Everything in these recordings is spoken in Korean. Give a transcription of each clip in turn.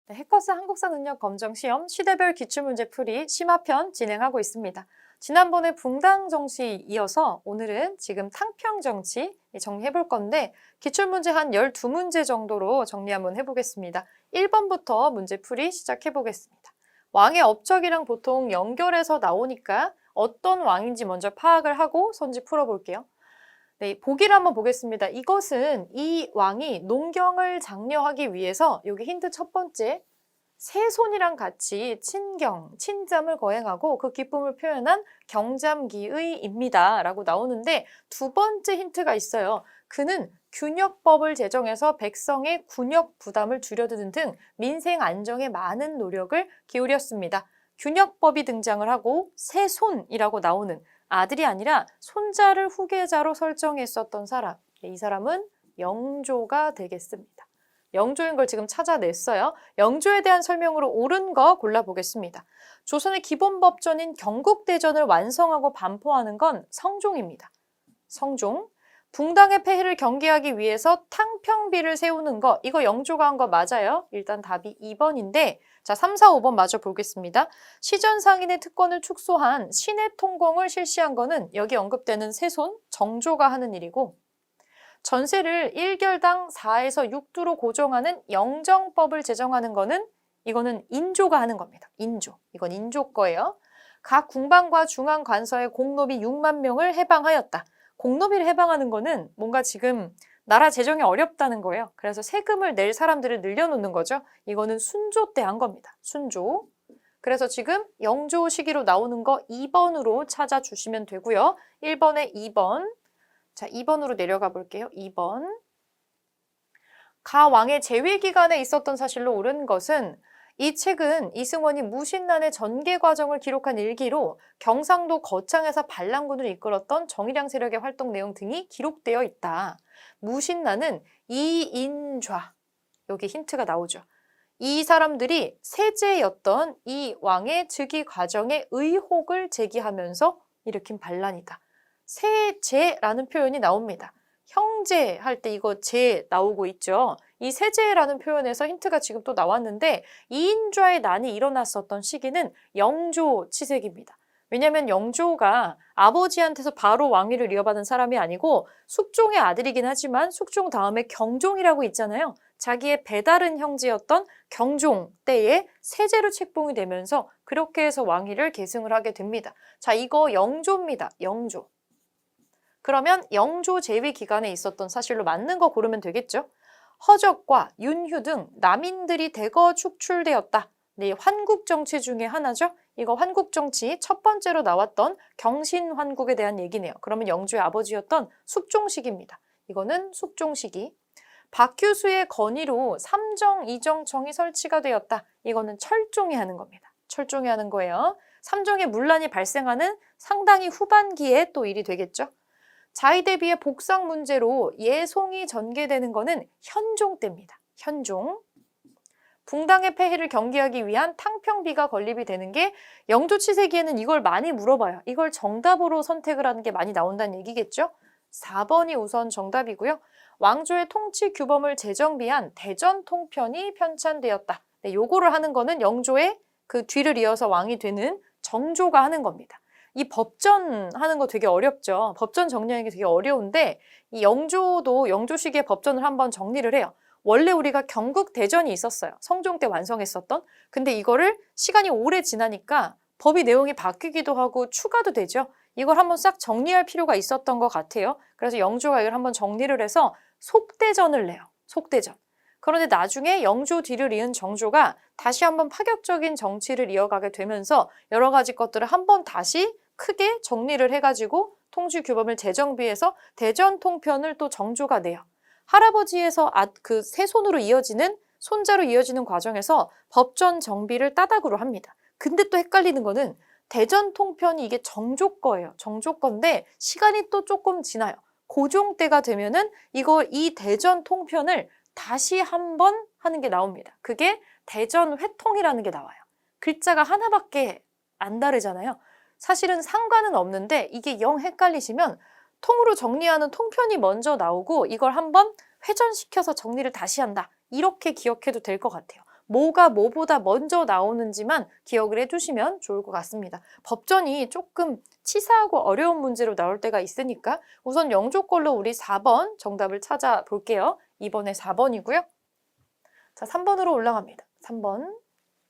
네, 해커스 한국사 능력 검정 시험 시대별 기출문제 풀이 심화편 진행하고 있습니다. 지난번에 붕당 정치 이어서 오늘은 지금 탕평 정치 정리해 볼 건데 기출문제 한 12문제 정도로 정리 한번 해보겠습니다. 1번부터 문제 풀이 시작해 보겠습니다. 왕의 업적이랑 보통 연결해서 나오니까 어떤 왕인지 먼저 파악을 하고 선지 풀어볼게요. 네, 보기를 한번 보겠습니다. 이것은 이 왕이 농경을 장려하기 위해서 여기 힌트 첫 번째 세손이랑 같이 친경, 친잠을 거행하고 그 기쁨을 표현한 경잠기의입니다. 라고 나오는데 두 번째 힌트가 있어요. 그는 균역법을 제정해서 백성의 군역 부담을 줄여드는 등 민생 안정에 많은 노력을 기울였습니다. 균역법이 등장을 하고 세손이라고 나오는 아들이 아니라 손자를 후계자로 설정했었던 사람. 이 사람은 영조가 되겠습니다. 영조인 걸 지금 찾아냈어요. 영조에 대한 설명으로 옳은 거 골라보겠습니다. 조선의 기본 법전인 경국대전을 완성하고 반포하는 건 성종입니다. 성종. 붕당의 폐해를 경계하기 위해서 탕평비를 세우는 거, 이거 영조가 한 거 맞아요. 일단 답이 2번인데 자, 3, 4, 5번 마저 보겠습니다. 시전상인의 특권을 축소한 신의 통공을 실시한 거는 여기 언급되는 세손, 정조가 하는 일이고 전세를 1결당 4에서 6두로 고정하는 영정법을 제정하는 거는 이거는 인조가 하는 겁니다. 인조. 이건 인조 거예요. 각 궁방과 중앙관서의 공노비 6만 명을 해방하였다. 공노비를 해방하는 거는 뭔가 지금 나라 재정이 어렵다는 거예요. 그래서 세금을 낼 사람들을 늘려놓는 거죠. 이거는 순조 때 한 겁니다. 순조. 그래서 지금 영조 시기로 나오는 거 2번으로 찾아주시면 되고요. 1번에 2번. 자, 2번으로 내려가 볼게요. 2번. 가 왕의 재위 기간에 있었던 사실로 옳은 것은 이 책은 이승원이 무신난의 전개 과정을 기록한 일기로 경상도 거창에서 반란군을 이끌었던 정의량 세력의 활동 내용 등이 기록되어 있다. 무신난은 이인좌, 여기 힌트가 나오죠. 이 사람들이 세제였던 이 왕의 즉위 과정에 의혹을 제기하면서 일으킨 반란이다. 세제라는 표현이 나옵니다. 형제 할 때 이거 제 나오고 있죠. 이 세제라는 표현에서 힌트가 지금 또 나왔는데 이인좌의 난이 일어났었던 시기는 영조 치세기입니다. 왜냐하면 영조가 아버지한테서 바로 왕위를 이어받은 사람이 아니고 숙종의 아들이긴 하지만 숙종 다음에 경종이라고 있잖아요. 자기의 배다른 형제였던 경종 때에 세제로 책봉이 되면서 그렇게 해서 왕위를 계승을 하게 됩니다. 자, 이거 영조입니다. 영조. 그러면 영조 재위 기간에 있었던 사실로 맞는 거 고르면 되겠죠? 허적과 윤휴 등 남인들이 대거 축출되었다. 네, 환국정치 중에 하나죠? 이거 환국정치 첫 번째로 나왔던 경신환국에 대한 얘기네요. 그러면 영조의 아버지였던 숙종식입니다. 이거는 숙종식이. 박규수의 건의로 삼정 이정청이 설치가 되었다. 이거는 철종이 하는 겁니다. 철종이 하는 거예요. 삼정의 문란이 발생하는 상당히 후반기에 또 일이 되겠죠? 자위 대비의 복상 문제로 예송이 전개되는 거는 현종 때입니다. 현종. 붕당의 폐해를 경계하기 위한 탕평비가 건립이 되는 게 영조 치세기에는 이걸 많이 물어봐요. 이걸 정답으로 선택을 하는 게 많이 나온다는 얘기겠죠? 4번이 우선 정답이고요. 왕조의 통치 규범을 재정비한 대전 통편이 편찬되었다. 네, 요거를 하는 거는 영조의 그 뒤를 이어서 왕이 되는 정조가 하는 겁니다. 이 법전 하는 거 되게 어렵죠. 법전 정리하는 게 되게 어려운데 이 영조도 영조식의 법전을 한번 정리를 해요. 원래 우리가 경국대전이 있었어요. 성종 때 완성했었던. 근데 이거를 시간이 오래 지나니까 법이 내용이 바뀌기도 하고 추가도 되죠. 이걸 한번 싹 정리할 필요가 있었던 것 같아요. 그래서 영조가 이걸 한번 정리를 해서 속대전을 내요. 속대전. 그런데 나중에 영조 뒤를 이은 정조가 다시 한번 파격적인 정치를 이어가게 되면서 여러 가지 것들을 한번 다시 크게 정리를 해가지고 통치 규범을 재정비해서 대전 통편을 또 정조가 내요. 할아버지에서 그 세손으로 이어지는 손자로 이어지는 과정에서 법전 정비를 따닥으로 합니다. 근데 또 헷갈리는 거는 대전 통편이 이게 정조 거예요. 정조 건데 시간이 또 조금 지나요. 고종 때가 되면은 이 대전 통편을 다시 한번 하는 게 나옵니다. 그게 대전 회통이라는 게 나와요. 글자가 하나밖에 안 다르잖아요. 사실은 상관은 없는데 이게 영 헷갈리시면 통으로 정리하는 통편이 먼저 나오고 이걸 한번 회전시켜서 정리를 다시 한다. 이렇게 기억해도 될 것 같아요. 뭐가 뭐보다 먼저 나오는지만 기억을 해두시면 좋을 것 같습니다. 법전이 조금 치사하고 어려운 문제로 나올 때가 있으니까 우선 영조 걸로 우리 4번 정답을 찾아볼게요. 이번에 4번이고요. 자, 3번으로 올라갑니다. 3번.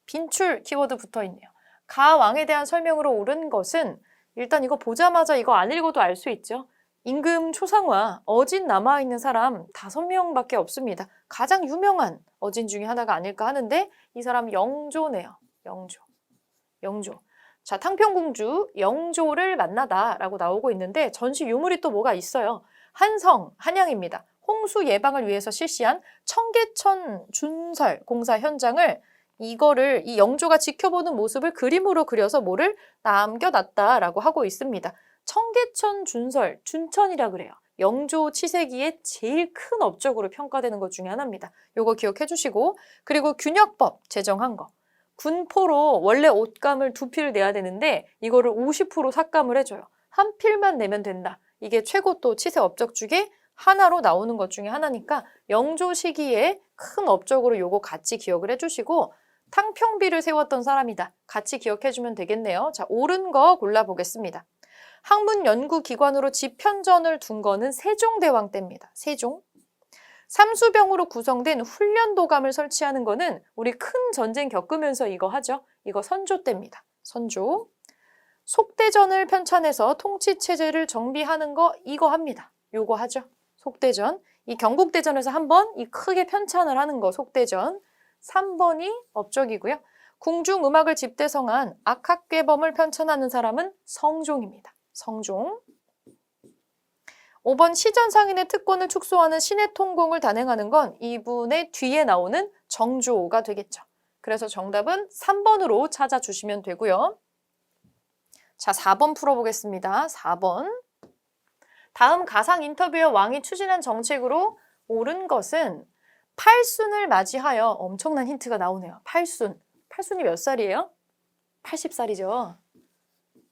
빈출 키워드 붙어 있네요. 가 왕에 대한 설명으로 옳은 것은 일단 이거 보자마자 이거 안 읽어도 알 수 있죠. 임금 초상화, 어진 남아있는 사람 5명밖에 없습니다. 가장 유명한 어진 중에 하나가 아닐까 하는데 이 사람 영조네요. 영조. 자, 탕평공주 영조를 만나다 라고 나오고 있는데 전시 유물이 또 뭐가 있어요. 한성, 한양입니다. 홍수 예방을 위해서 실시한 청계천 준설 공사 현장을 이거를 이 영조가 지켜보는 모습을 그림으로 그려서 뭐를 남겨놨다라고 하고 있습니다. 청계천 준설, 준천이라 그래요. 영조 치세기의 제일 큰 업적으로 평가되는 것 중에 하나입니다. 요거 기억해 주시고 그리고 균역법 제정한 거. 군포로 원래 옷감을 2필 내야 되는데 이거를 50% 삭감을 해줘요. 한 필만 내면 된다. 이게 최고 또 치세 업적 중에 하나로 나오는 것 중에 하나니까 영조 시기에 큰 업적으로 요거 같이 기억을 해주시고 탕평비를 세웠던 사람이다. 같이 기억해주면 되겠네요. 자, 옳은 거 골라보겠습니다. 학문연구기관으로 집현전을 둔 거는 세종대왕 때입니다. 세종. 삼수병으로 구성된 훈련도감을 설치하는 거는 우리 큰 전쟁 겪으면서 이거 하죠. 이거 선조 때입니다. 선조. 속대전을 편찬해서 통치체제를 정비하는 거 이거 합니다. 요거 하죠. 속대전. 이 경국대전에서 한번 이 크게 편찬을 하는 거 속대전. 3번이 업적이고요. 궁중음악을 집대성한 악학괴범을 편찬하는 사람은 성종입니다. 성종. 5번 시전상인의 특권을 축소하는 신해통공을 단행하는 건 이분의 뒤에 나오는 정조가 되겠죠. 그래서 정답은 3번으로 찾아주시면 되고요. 자, 4번 풀어보겠습니다. 4번. 다음 가상 인터뷰에 왕이 추진한 정책으로 옳은 것은 팔순을 맞이하여 엄청난 힌트가 나오네요. 팔순. 팔순이 몇 살이에요? 80살이죠.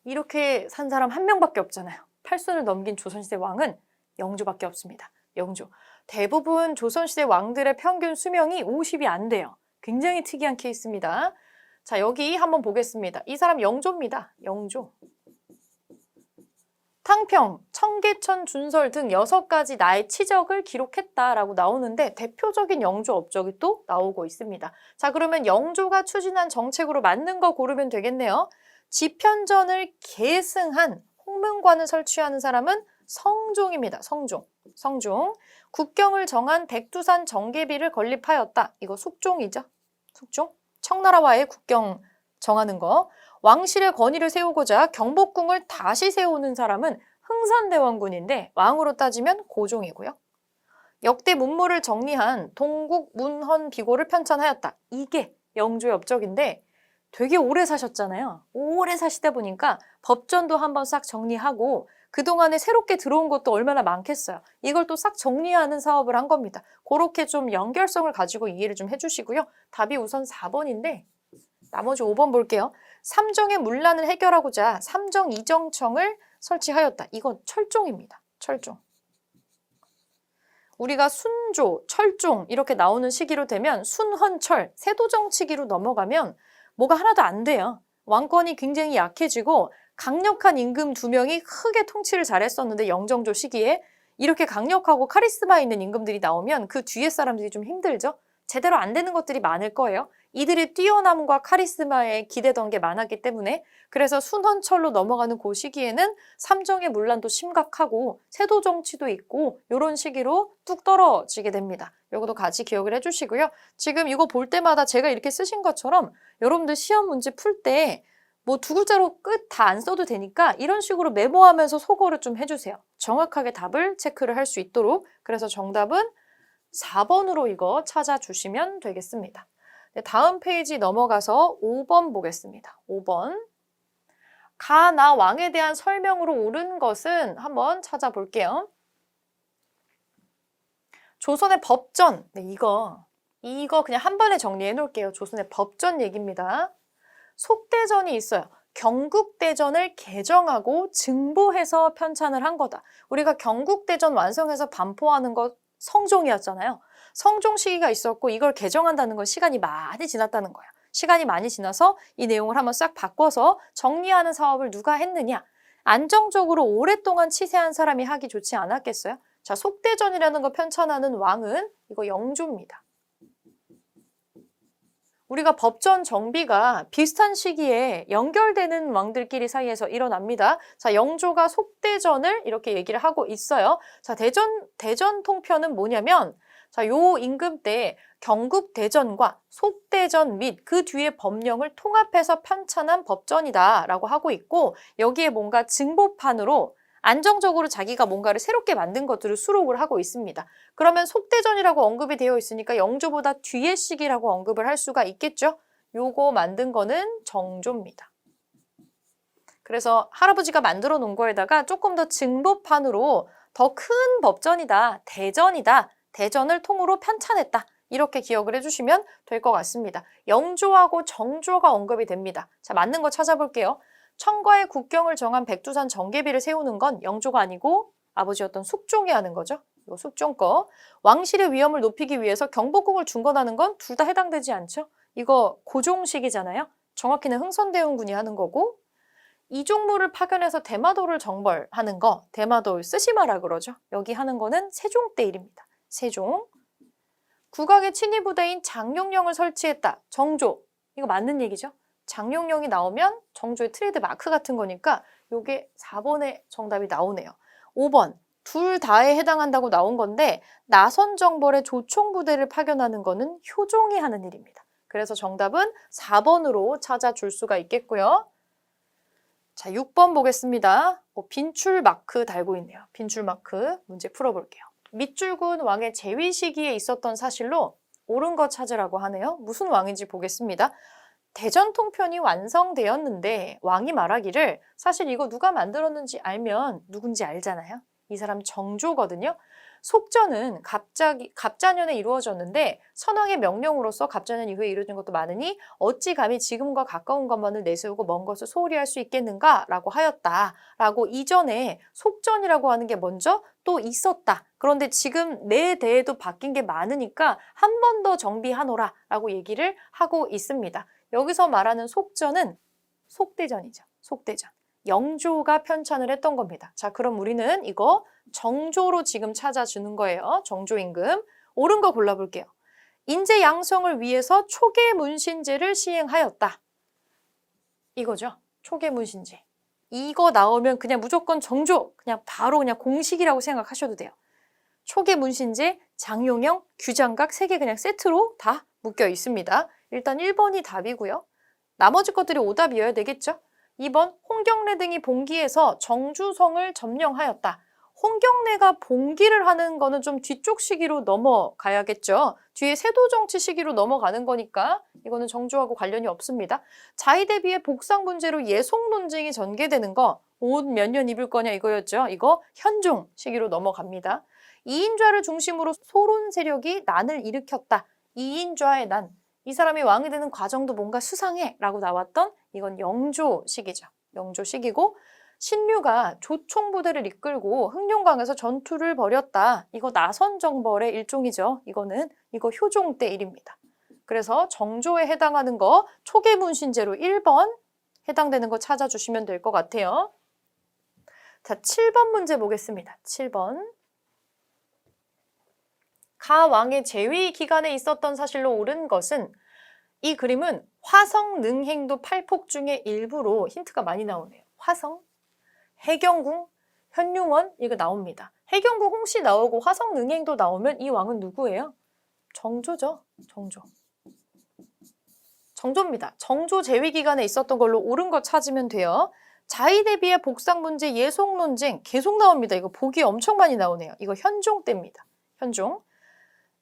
이렇게 산 사람 한 명밖에 없잖아요. 팔순을 넘긴 조선시대 왕은 영조밖에 없습니다. 영조. 대부분 조선시대 왕들의 평균 수명이 50이 안 돼요. 굉장히 특이한 케이스입니다. 자, 여기 한번 보겠습니다. 이 사람 영조입니다. 영조. 탕평, 청계천, 준설 등 6가지 나의 치적을 기록했다라고 나오는데 대표적인 영조 업적이 또 나오고 있습니다. 자, 그러면 영조가 추진한 정책으로 맞는 거 고르면 되겠네요. 집현전을 계승한 홍문관을 설치하는 사람은 성종입니다. 성종. 국경을 정한 백두산 정계비를 건립하였다. 이거 숙종이죠. 숙종. 청나라와의 국경 정하는 거. 왕실의 권위를 세우고자 경복궁을 다시 세우는 사람은 흥선대원군인데 왕으로 따지면 고종이고요. 역대 문물을 정리한 동국 문헌 비고를 편찬하였다. 이게 영조의 업적인데 되게 오래 사셨잖아요. 오래 사시다 보니까 법전도 한번 싹 정리하고 그동안에 새롭게 들어온 것도 얼마나 많겠어요. 이걸 또 싹 정리하는 사업을 한 겁니다. 그렇게 좀 연결성을 가지고 이해를 좀 해주시고요. 답이 우선 4번인데 나머지 5번 볼게요. 삼정의 문란을 해결하고자 삼정이정청을 설치하였다. 이건 철종입니다. 철종. 우리가 순조, 철종 이렇게 나오는 시기로 되면 순헌철, 세도정치기로 넘어가면 뭐가 하나도 안 돼요. 왕권이 굉장히 약해지고 강력한 임금 2명이 크게 통치를 잘했었는데 영정조 시기에 이렇게 강력하고 카리스마 있는 임금들이 나오면 그 뒤에 사람들이 좀 힘들죠. 제대로 안 되는 것들이 많을 거예요. 이들의 뛰어남과 카리스마에 기대던 게 많았기 때문에 그래서 순헌철로 넘어가는 그 시기에는 삼정의 문란도 심각하고 세도 정치도 있고 이런 시기로 뚝 떨어지게 됩니다. 이것도 같이 기억을 해주시고요. 지금 이거 볼 때마다 제가 이렇게 쓰신 것처럼 여러분들 시험 문제 풀 때 뭐 2글자로 끝 다 안 써도 되니까 이런 식으로 메모하면서 소거를 좀 해주세요. 정확하게 답을 체크를 할 수 있도록. 그래서 정답은 4번으로 이거 찾아주시면 되겠습니다. 네, 다음 페이지 넘어가서 5번 보겠습니다. 5번. 가, 나, 왕에 대한 설명으로 옳은 것은 한번 찾아볼게요. 조선의 법전. 네, 이거 그냥 한 번에 정리해 놓을게요. 조선의 법전 얘기입니다. 속대전이 있어요. 경국대전을 개정하고 증보해서 편찬을 한 거다. 우리가 경국대전 완성해서 반포하는 거 성종이었잖아요. 성종 시기가 있었고 이걸 개정한다는 건 시간이 많이 지났다는 거야. 시간이 많이 지나서 이 내용을 한번 싹 바꿔서 정리하는 사업을 누가 했느냐? 안정적으로 오랫동안 치세한 사람이 하기 좋지 않았겠어요? 자, 속대전이라는 거 편찬하는 왕은 이거 영조입니다. 우리가 법전 정비가 비슷한 시기에 연결되는 왕들끼리 사이에서 일어납니다. 자, 영조가 속대전을 이렇게 얘기를 하고 있어요. 자, 대전 통편은 뭐냐면, 자, 요 임금 때 경국대전과 속대전 및 그 뒤에 법령을 통합해서 편찬한 법전이다라고 하고 있고, 여기에 뭔가 증보판으로 안정적으로 자기가 뭔가를 새롭게 만든 것들을 수록을 하고 있습니다. 그러면 속대전이라고 언급이 되어 있으니까 영조보다 뒤의 시기라고 언급을 할 수가 있겠죠? 요거 만든 거는 정조입니다. 그래서 할아버지가 만들어 놓은 거에다가 조금 더 증보판으로 더 큰 법전이다, 대전이다, 대전을 통으로 편찬했다. 이렇게 기억을 해주시면 될 것 같습니다. 영조하고 정조가 언급이 됩니다. 자, 맞는 거 찾아볼게요. 청과의 국경을 정한 백두산 정계비를 세우는 건 영조가 아니고 아버지였던 숙종이 하는 거죠. 이거 숙종 거. 왕실의 위험을 높이기 위해서 경복궁을 중건하는 건 둘 다 해당되지 않죠? 이거 고종식이잖아요. 정확히는 흥선대원군이 하는 거고, 이종무를 파견해서 대마도를 정벌하는 거, 대마도 쓰시마라 그러죠. 여기 하는 거는 세종 때 일입니다. 세종. 국왕의 친위 부대인 장룡령을 설치했다. 정조. 이거 맞는 얘기죠? 장룡령이 나오면 정조의 트레이드 마크 같은 거니까 요게 4번의 정답이 나오네요. 5번. 둘 다에 해당한다고 나온 건데 나선정벌의 조총부대를 파견하는 거는 효종이 하는 일입니다. 그래서 정답은 4번으로 찾아줄 수가 있겠고요. 자, 6번 보겠습니다. 빈출 마크 달고 있네요. 빈출 마크 문제 풀어볼게요. 밑줄군 왕의 재위 시기에 있었던 사실로 옳은 거 찾으라고 하네요. 무슨 왕인지 보겠습니다. 대전 통편이 완성되었는데 왕이 말하기를 사실 이거 누가 만들었는지 알면 누군지 알잖아요. 이 사람 정조거든요. 속전은 갑자년에 이루어졌는데 선왕의 명령으로서 갑자년 이후에 이루어진 것도 많으니 어찌 감히 지금과 가까운 것만을 내세우고 먼 것을 소홀히 할 수 있겠는가라고 하였다라고 이전에 속전이라고 하는 게 먼저 또 있었다. 그런데 지금 내 대에도 바뀐 게 많으니까 한 번 더 정비하노라라고 얘기를 하고 있습니다. 여기서 말하는 속전은 속대전이죠. 속대전. 영조가 편찬을 했던 겁니다. 자, 그럼 우리는 이거 정조로 지금 찾아주는 거예요. 정조 임금. 옳은 거 골라볼게요. 인재 양성을 위해서 초계문신제를 시행하였다. 이거죠. 초계문신제. 이거 나오면 그냥 무조건 정조, 그냥 바로 그냥 공식이라고 생각하셔도 돼요. 초계문신제, 장용영, 규장각 3개 그냥 세트로 다 묶여 있습니다. 일단 1번이 답이고요. 나머지 것들이 오답이어야 되겠죠? 2번, 홍경래 등이 봉기해서 정주성을 점령하였다. 홍경래가 봉기를 하는 거는 좀 뒤쪽 시기로 넘어가야겠죠. 뒤에 세도정치 시기로 넘어가는 거니까 이거는 정조하고 관련이 없습니다. 자위 대비의 복상 문제로 예속 논쟁이 전개되는 거, 옷 몇 년 입을 거냐 이거였죠. 이거 현종 시기로 넘어갑니다. 이인좌를 중심으로 소론 세력이 난을 일으켰다. 이인좌의 난. 이 사람이 왕이 되는 과정도 뭔가 수상해 라고 나왔던 이건 영조 시기죠. 영조 시기고 신류가 조총부대를 이끌고 흥룡강에서 전투를 벌였다. 이거 나선정벌의 일종이죠. 이거 효종 때 일입니다. 그래서 정조에 해당하는 거 초계문신제로 1번 해당되는 거 찾아주시면 될 것 같아요. 자, 7번 문제 보겠습니다. 7번. 가 왕의 재위 기간에 있었던 사실로 옳은 것은 이 그림은 화성 능행도 8폭 중에 일부로 힌트가 많이 나오네요. 화성, 해경궁, 현룡원 이거 나옵니다. 해경궁 홍씨 나오고 화성 능행도 나오면 이 왕은 누구예요? 정조죠. 정조. 정조입니다. 정조 재위 기간에 있었던 걸로 옳은 거 찾으면 돼요. 자위 대비의 복상 문제, 예속 논쟁 계속 나옵니다. 이거 보기 엄청 많이 나오네요. 이거 현종 때입니다. 현종.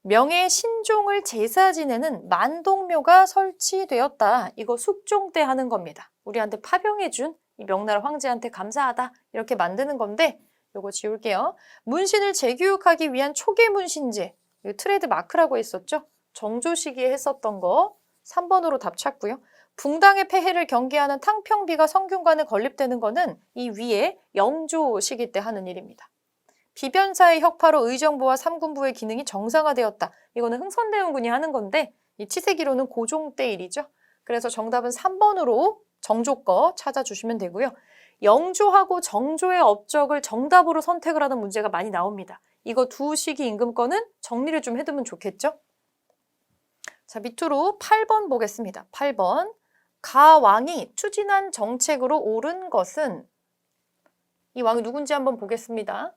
명예 신종을 제사 지내는 만동묘가 설치되었다. 이거 숙종 때 하는 겁니다. 우리한테 파병해준 이 명나라 황제한테 감사하다. 이렇게 만드는 건데 요거 지울게요. 문신을 재교육하기 위한 초계문신제. 이거 트레이드 마크라고 했었죠. 정조 시기에 했었던 거 3번으로 답 찾고요. 붕당의 폐해를 경계하는 탕평비가 성균관에 건립되는 거는 이 위에 영조 시기 때 하는 일입니다. 비변사의 혁파로 의정부와 삼군부의 기능이 정상화되었다. 이거는 흥선대원군이 하는 건데 이 치세기로는 고종 때 일이죠. 그래서 정답은 3번으로 정조 거 찾아주시면 되고요. 영조하고 정조의 업적을 정답으로 선택을 하는 문제가 많이 나옵니다. 이거 두 시기 임금권은 정리를 좀 해두면 좋겠죠? 자, 밑으로 8번 보겠습니다. 8번. 가왕이 추진한 정책으로 옳은 것은, 이 왕이 누군지 한번 보겠습니다.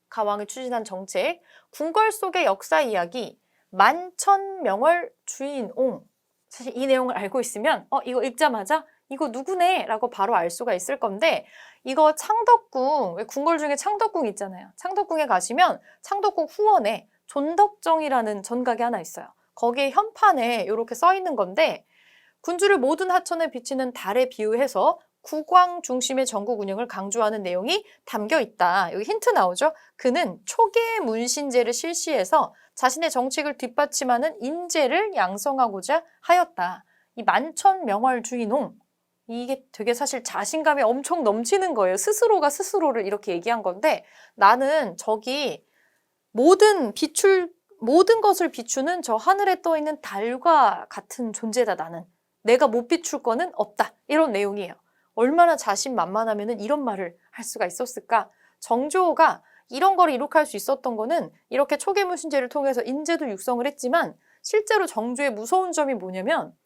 가왕이 추진한 정책. 궁궐 속의 역사 이야기, 만천명월 주인옹. 사실 이 내용을 알고 있으면 이거 읽자마자 이거 누구네? 라고 바로 알 수가 있을 건데, 이거 창덕궁, 왜 궁궐 중에 창덕궁 있잖아요. 창덕궁에 가시면 창덕궁 후원에 존덕정이라는 전각이 하나 있어요. 거기에 현판에 이렇게 써 있는 건데, 군주를 모든 하천에 비치는 달에 비유해서 국왕 중심의 전국 운영을 강조하는 내용이 담겨 있다. 여기 힌트 나오죠? 그는 초계 문신제를 실시해서 자신의 정책을 뒷받침하는 인재를 양성하고자 하였다. 이 만천명월 주인옹. 이게 되게 사실 자신감이 엄청 넘치는 거예요. 스스로가 스스로를 이렇게 얘기한 건데, 나는 저기 모든 것을 비추는 저 하늘에 떠 있는 달과 같은 존재다, 나는. 내가 못 비출 거는 없다. 이런 내용이에요. 얼마나 자신만만하면 이런 말을 할 수가 있었을까? 정조가 이런 거를 이룩할 수 있었던 거는 이렇게 초계무신제를 통해서 인재도 육성을 했지만, 실제로 정조의 무서운 점이 뭐냐면,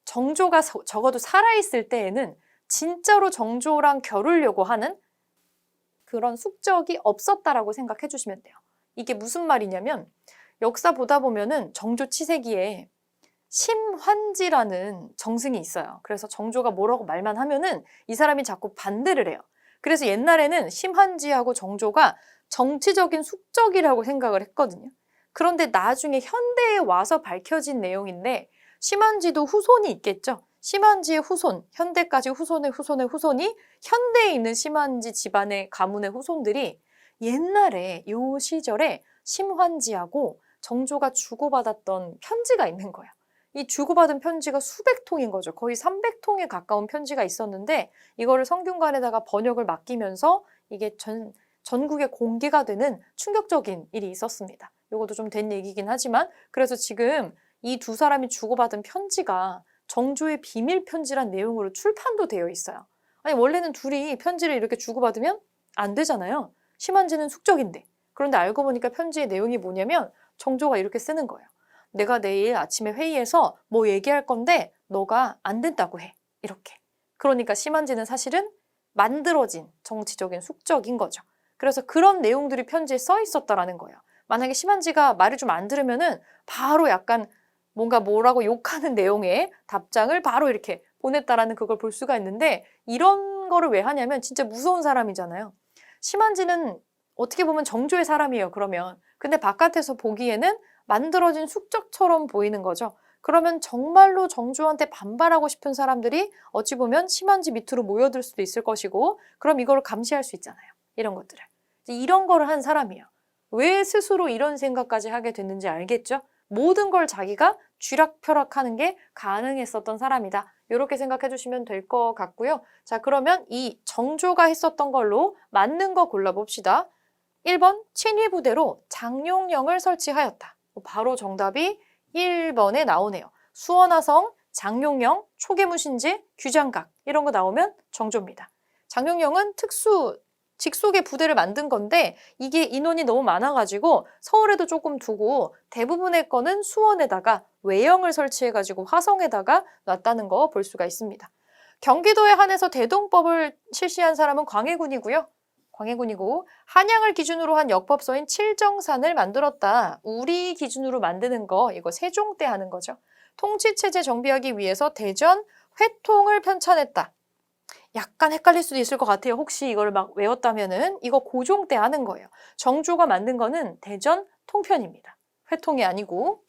정조가 적어도 살아있을 때에는 진짜로 정조랑 겨루려고 하는 그런 숙적이 없었다라고 생각해 주시면 돼요. 이게 무슨 말이냐면, 역사 보다 보면은 정조 치세기에 심환지라는 정승이 있어요. 그래서 정조가 뭐라고 말만 하면은 이 사람이 자꾸 반대를 해요. 그래서 옛날에는 심환지하고 정조가 정치적인 숙적이라고 생각을 했거든요. 그런데 나중에 현대에 와서 밝혀진 내용인데, 심환지도 후손이 있겠죠. 심환지의 후손, 현대까지 후손의 후손의 후손이 현대에 있는 심환지 집안의 가문의 후손들이 옛날에 요 시절에 심환지하고 정조가 주고받았던 편지가 있는 거예요. 이 주고받은 편지가 수백 통인 거죠. 거의 300통에 가까운 편지가 있었는데, 이거를 성균관에다가 번역을 맡기면서 이게 전국에 공개가 되는 충격적인 일이 있었습니다. 이것도 좀 된 얘기긴 하지만, 그래서 지금 이 두 사람이 주고받은 편지가 정조의 비밀 편지란 내용으로 출판도 되어 있어요. 아니, 원래는 둘이 편지를 이렇게 주고받으면 안 되잖아요. 심한지는 숙적인데. 그런데 알고 보니까 편지의 내용이 뭐냐면, 정조가 이렇게 쓰는 거예요. 내가 내일 아침에 회의에서 뭐 얘기할 건데 너가 안 된다고 해. 이렇게. 그러니까 심한지는 사실은 만들어진 정치적인 숙적인 거죠. 그래서 그런 내용들이 편지에 써 있었다라는 거예요. 만약에 심한지가 말을 좀 안 들으면은 바로 약간 뭔가 뭐라고 욕하는 내용의 답장을 바로 이렇게 보냈다라는 그걸 볼 수가 있는데, 이런 거를 왜 하냐면 진짜 무서운 사람이잖아요. 심한지는 어떻게 보면 정조의 사람이에요, 그러면. 근데 바깥에서 보기에는 만들어진 숙적처럼 보이는 거죠. 그러면 정말로 정조한테 반발하고 싶은 사람들이 어찌 보면 심한지 밑으로 모여들 수도 있을 것이고, 그럼 이걸 감시할 수 있잖아요. 이런 것들을. 이런 거를 한 사람이에요. 왜 스스로 이런 생각까지 하게 됐는지 알겠죠? 모든 걸 자기가 쥐락펴락하는 게 가능했었던 사람이다. 이렇게 생각해 주시면 될 것 같고요. 자, 그러면 이 정조가 했었던 걸로 맞는 거 골라봅시다. 1번 친위부대로 장룡령을 설치하였다. 바로 정답이 1번에 나오네요. 수원화성, 장룡령, 초계무신제, 규장각 이런 거 나오면 정조입니다. 장룡령은 직속의 부대를 만든 건데, 이게 인원이 너무 많아가지고 서울에도 조금 두고 대부분의 거는 수원에다가 외영을 설치해가지고 화성에다가 놨다는 거 볼 수가 있습니다. 경기도에 한해서 대동법을 실시한 사람은 광해군이고요. 광해군이고, 한양을 기준으로 한 역법서인 칠정산을 만들었다. 우리 기준으로 만드는 거, 이거 세종 때 하는 거죠. 통치체제 정비하기 위해서 대전 회통을 편찬했다. 약간 헷갈릴 수도 있을 것 같아요. 혹시 이걸 막 외웠다면은 이거 고종 때 하는 거예요. 정조가 만든 거는 대전 통편입니다. 회통이 아니고.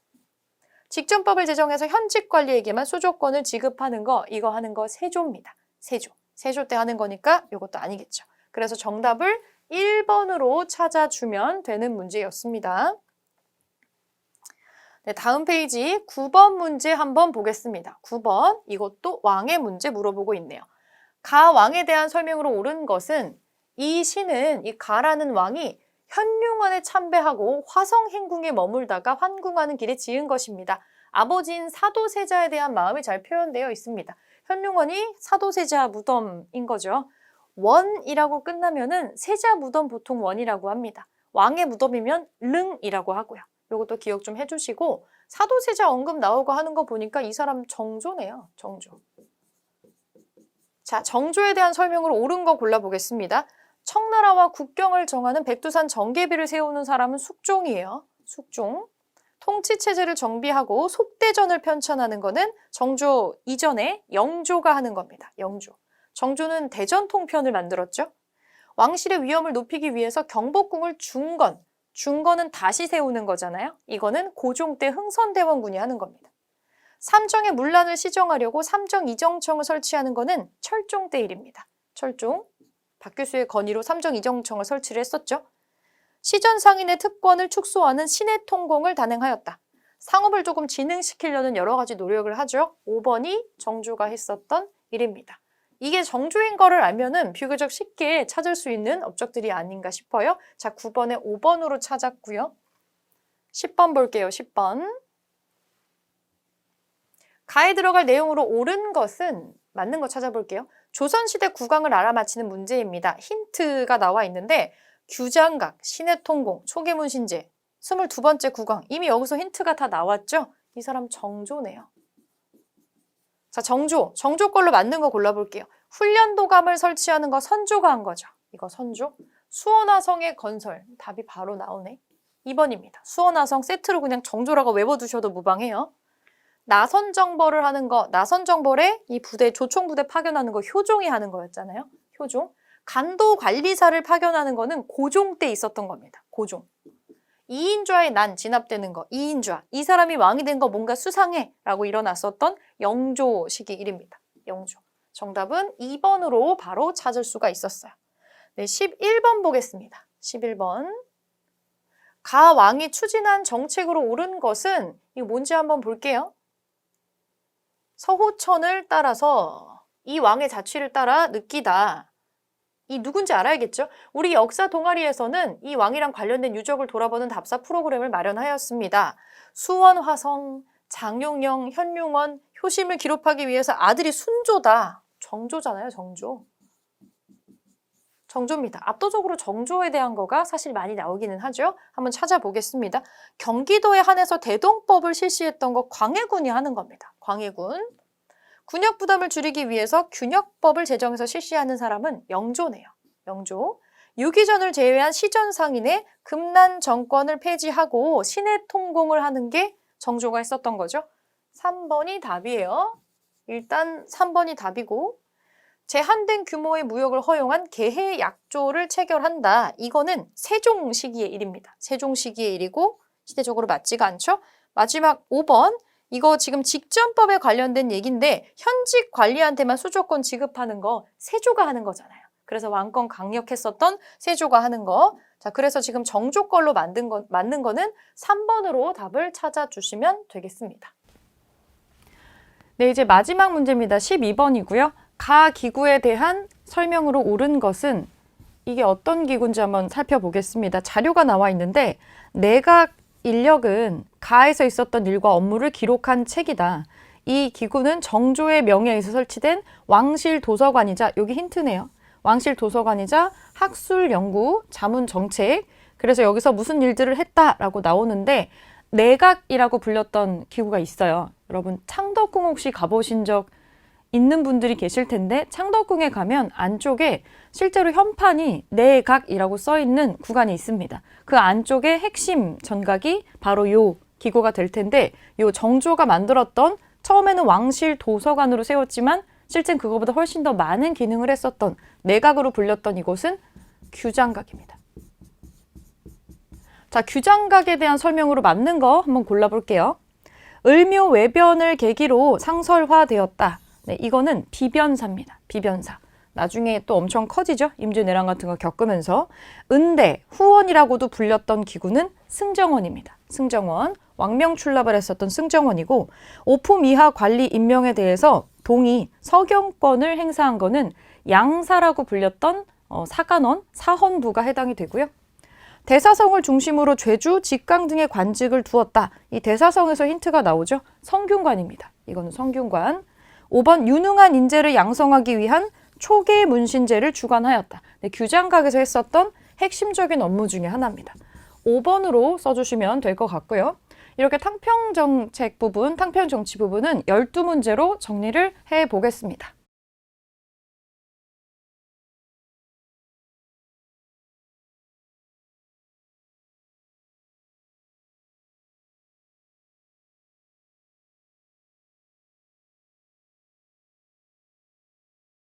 직전법을 제정해서 현직 관리에게만 수조권을 지급하는 거, 이거 하는 거 세조입니다. 세조 때 하는 거니까 이것도 아니겠죠. 그래서 정답을 1번으로 찾아주면 되는 문제였습니다. 네, 다음 페이지 9번 문제 한번 보겠습니다. 9번, 이것도 왕의 문제 물어보고 있네요. 가 왕에 대한 설명으로 옳은 것은, 이 시는 이 가라는 왕이 현룡원에 참배하고 화성 행궁에 머물다가 환궁하는 길에 지은 것입니다. 아버지인 사도세자에 대한 마음이 잘 표현되어 있습니다. 현룡원이 사도세자 무덤인 거죠. 원이라고 끝나면은 세자 무덤 보통 원이라고 합니다. 왕의 무덤이면 릉이라고 하고요. 이것도 기억 좀 해주시고 사도세자 언급 나오고 하는 거 보니까 이 사람 정조네요. 정조. 자, 정조에 대한 설명으로 옳은 거 골라보겠습니다. 청나라와 국경을 정하는 백두산 정계비를 세우는 사람은 숙종이에요. 숙종. 통치체제를 정비하고 속대전을 편찬하는 거는 정조 이전에 영조가 하는 겁니다. 영조. 정조는 대전통편을 만들었죠. 왕실의 위엄을 높이기 위해서 경복궁을 중건. 중건은 다시 세우는 거잖아요. 이거는 고종 때 흥선대원군이 하는 겁니다. 삼정의 문란을 시정하려고 삼정이정청을 설치하는 거는 철종 때 일입니다. 철종. 박규수의 건의로 삼정이정청을 설치를 했었죠. 시전상인의 특권을 축소하는 신해통공을 단행하였다. 상업을 조금 진흥시키려는 여러 가지 노력을 하죠. 5번이 정조가 했었던 일입니다. 이게 정조인 거를 알면은 비교적 쉽게 찾을 수 있는 업적들이 아닌가 싶어요. 자, 9번에 5번으로 찾았고요. 10번 볼게요. 10번. 가에 들어갈 내용으로 옳은 것은 맞는 거 찾아볼게요. 조선시대 국왕을 알아맞히는 문제입니다. 힌트가 나와 있는데 규장각, 신해통공, 초계문신제, 22번째 국왕. 이미 여기서 힌트가 다 나왔죠? 이 사람 정조네요. 자, 정조 걸로 맞는 거 골라볼게요. 훈련도감을 설치하는 거 선조가 한 거죠. 이거 선조. 수원화성의 건설. 답이 바로 나오네. 2번입니다. 수원화성 세트로 그냥 정조라고 외워두셔도 무방해요. 나선정벌을 하는 거, 나선정벌에 이 부대, 조총부대 파견하는 거 효종이 하는 거였잖아요. 효종. 간도관리사를 파견하는 거는 고종 때 있었던 겁니다. 고종. 이인좌의 난 진압되는 거, 이인좌. 이 사람이 왕이 된 거 뭔가 수상해 라고 일어났었던 영조 시기 일입니다. 영조. 정답은 2번으로 바로 찾을 수가 있었어요. 네, 11번 보겠습니다. 11번. 가 왕이 추진한 정책으로 옳은 것은 이거 뭔지 한번 볼게요. 서호천을 따라서 이 왕의 자취를 따라 느끼다. 이 누군지 알아야겠죠? 우리 역사 동아리에서는 이 왕이랑 관련된 유적을 돌아보는 답사 프로그램을 마련하였습니다. 수원화성, 장용영, 현룡원, 효심을 기록하기 위해서 아들이 순조다. 정조잖아요, 정조. 정조입니다. 압도적으로 정조에 대한 거가 사실 많이 나오기는 하죠. 한번 찾아보겠습니다. 경기도에 한해서 대동법을 실시했던 거 광해군이 하는 겁니다. 광해군. 군역 부담을 줄이기 위해서 균역법을 제정해서 실시하는 사람은 영조네요. 영조. 유기전을 제외한 시전상인의 금난 정권을 폐지하고 신해통공을 하는 게 정조가 했었던 거죠. 3번이 답이에요. 일단 3번이 답이고 제한된 규모의 무역을 허용한 계해약조를 체결한다. 이거는 세종 시기의 일입니다. 세종 시기의 일이고 시대적으로 맞지가 않죠. 마지막 5번. 이거 지금 직전법에 관련된 얘기인데 현직 관리한테만 수조권 지급하는 거 세조가 하는 거잖아요. 그래서 왕권 강력했었던 세조가 하는 거. 자, 그래서 지금 정조 걸로 맞는 거는 3번으로 답을 찾아주시면 되겠습니다. 네, 이제 마지막 문제입니다. 12번이고요. 가 기구에 대한 설명으로 옳은 것은 이게 어떤 기구인지 한번 살펴보겠습니다. 자료가 나와 있는데 내각 인력은 가에서 있었던 일과 업무를 기록한 책이다. 이 기구는 정조의 명예에 의해서 설치된 왕실 도서관이자 여기 힌트네요. 왕실 도서관이자 학술 연구, 자문 정책. 그래서 여기서 무슨 일들을 했다라고 나오는데 내각이라고 불렸던 기구가 있어요. 여러분 창덕궁 혹시 가보신 적 있는 분들이 계실 텐데 창덕궁에 가면 안쪽에 실제로 현판이 내각이라고 써있는 구간이 있습니다. 그 안쪽에 핵심 전각이 바로 요 기구가 될 텐데 요 정조가 만들었던 처음에는 왕실 도서관으로 세웠지만 실제는 그거보다 훨씬 더 많은 기능을 했었던 내각으로 불렸던 이곳은 규장각입니다. 자, 규장각에 대한 설명으로 맞는 거 한번 골라볼게요. 을묘 외변을 계기로 상설화되었다. 네, 이거는 비변사입니다. 비변사. 나중에 또 엄청 커지죠. 임진왜란 같은 거 겪으면서. 은대, 후원이라고도 불렸던 기구는 승정원입니다. 승정원. 왕명 출납을 했었던 승정원이고 오품 이하 관리 임명에 대해서 동의, 서경권을 행사한 거는 양사라고 불렸던 사간원, 사헌부가 해당이 되고요. 대사성을 중심으로 죄주, 직강 등의 관직을 두었다. 이 대사성에서 힌트가 나오죠. 성균관입니다. 이거는 성균관. 5번 유능한 인재를 양성하기 위한 초계 문신제를 주관하였다. 네, 규장각에서 했었던 핵심적인 업무 중에 하나입니다. 5번으로 써주시면 될 것 같고요. 이렇게 탕평정책 부분, 탕평정치 부분은 12문제로 정리를 해보겠습니다.